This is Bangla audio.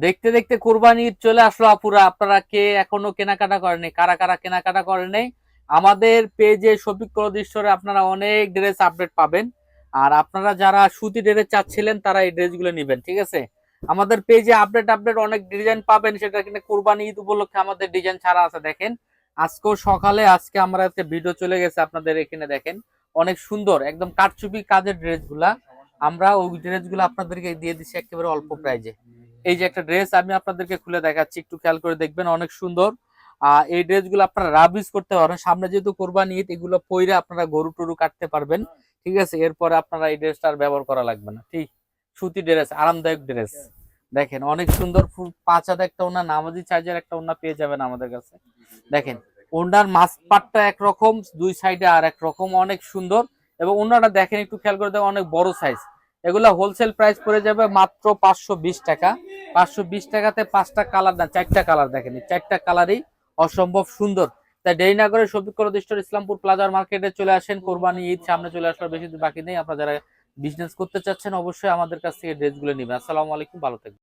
দেখতে দেখতে কোরবানি ঈদ চলে আসলো আপুরা, আপনারা কে এখনো কেনাকাটা করেনি, কারা কারা কেনাকাটা করেনি? আমাদের পেজে শফিক ক্লথ স্টোরে আপনারা অনেক ড্রেস আপডেট পাবেন। আর আপনারা যারা সুতি ড্রেস চাচ্ছিলেন তারা এই ড্রেসগুলো নেবেন, ঠিক আছে? আমাদের পেজে আপডেট আপডেট অনেক ডিজাইন পাবেন, সেটা কিন্তু কোরবানি ঈদ উপলক্ষে আমাদের ডিজাইন ছাড়া আছে। দেখেন আজকেও সকালে আজকে আমরা একটা ভিডিও চলে গেছে আপনাদের এখানে, দেখেন অনেক সুন্দর একদম কারচুপি কাজের ড্রেসগুলা। আমরা ওই ড্রেসগুলো আপনাদেরকে দিয়ে দিচ্ছি একেবারে অল্প প্রাইজে। এই যে একটা ড্রেস আমি আপনাদেরকে খুলে দেখাচ্ছি, একটু খেয়াল করে দেখবেন, অনেক সুন্দর। এই ড্রেসগুলো আপনারা রাব ইউজ করতে পারবেন, সামনে যেহেতু কোরবানি ঈদ, এগুলো পইরে আপনারা গরু টরু কাটতে পারবেন, ঠিক আছে? এরপরে আপনারা এই ড্রেসটা আর ব্যবহার করা লাগবে না। ঠিক সুতি ড্রেস, আরামদায়ক ড্রেস। দেখেন অনেক সুন্দর, ফুল 5 হাত একটা ওনা, নামাজি চার্জের একটা ওনা পেয়ে যাবেন আমাদের কাছে। দেখেন ওনার মাছ পাটটা একরকম, দুই সাইডে আর এক রকম, অনেক সুন্দর। এবং ওনাটা দেখেন একটু খেয়াল করে দেখেন, অনেক বড় সাইজ। এগুলা হোলসেল প্রাইস পড়ে যাবে মাত্র 520 টাকা। 520 টাকাতে 5টা কালার না 4টা কালার, দেখেন 4টা কালারই অসম্ভব সুন্দর। তাই দেরি না করে শফিক ক্লথ স্টোর ইসলামপুর প্লাজার মার্কেটে চলে আসেন, কোরবানি ঈদ সামনে চলে আসার বেশি দিন বাকি নেই। আপনারা যারা বিজনেস করতে চাচ্ছেন অবশ্যই আমাদের কাছ থেকে ড্রেসগুলো নেবেন। আসসালামু আলাইকুম, ভালো থাকবেন।